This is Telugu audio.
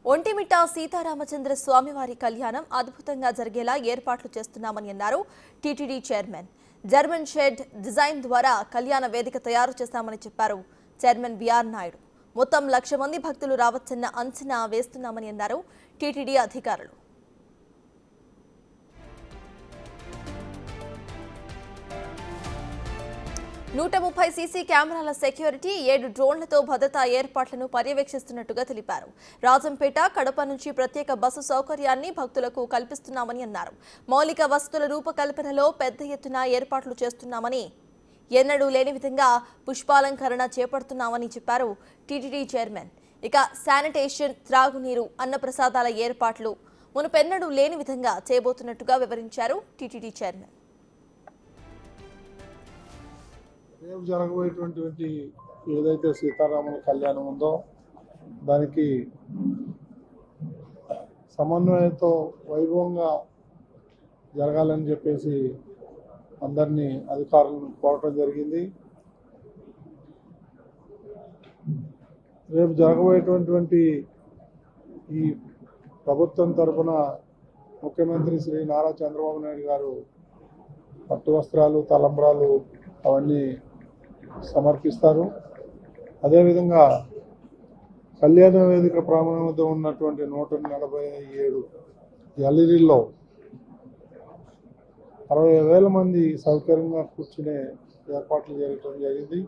ఒంటిమిట్ట సీతారామచంద్ర స్వామివారి కళ్యాణం అద్భుతంగా జరిగేలా ఏర్పాట్లు చేస్తున్నామని అన్నారు TTD chairman. German shed design ద్వారా కళ్యాణ వేదిక తయారు చేస్తామని చెప్పారు చైర్మన్ బిఆర్ నాయుడు. మొత్తం 1,00,000 మంది భక్తులు రావచ్చన్న అంచనా వేస్తున్నామని అన్నారు టీటీడీ అధికారులు. 130 సీసీ కెమెరాల సెక్యూరిటీ, 7 డ్రోన్లతో భద్రతా ఏర్పాట్లను పర్యవేక్షిస్తున్నట్టుగా తెలిపారు. రాజంపేట, కడప నుంచి ప్రత్యేక బస్సు సౌకర్యాన్ని భక్తులకు కల్పిస్తున్నామని అన్నారు. మౌలిక వసతుల రూపకల్పనలో పెద్ద ఎత్తున ఏర్పాట్లు చేస్తున్నామని, ఎన్నడూ లేని విధంగా పుష్పాలంకరణ చేపడుతున్నామని చెప్పారు టీటీడీ చైర్మన్. ఇక శానిటేషన్, త్రాగునీరు, అన్నప్రసాదాల ఏర్పాట్లు మునుపెన్నడూ లేని విధంగా చేయబోతున్నట్టుగా వివరించారు టీటీడీ చైర్మన్. రేపు జరగబోయేటువంటి ఏదైతే సీతారాముల కళ్యాణం ఉందో దానికి సమన్వయంతో వైభవంగా జరగాలని చెప్పేసి అందరినీ అధికారులను కోరటం జరిగింది. రేపు జరగబోయేటువంటి ఈ ప్రభుత్వం తరఫున ముఖ్యమంత్రి శ్రీ నారా చంద్రబాబు నాయుడు గారు పట్టు వస్త్రాలు, తలంబ్రాలు అవన్నీ సమర్పిస్తారు. అదేవిధంగా కళ్యాణ వేదిక ప్రాంగణం వద్ద ఉన్నటువంటి 147 గ్యాలరీల్లో 60,000 మంది సౌకర్యంగా కూర్చునే ఏర్పాట్లు చేయడం జరిగింది.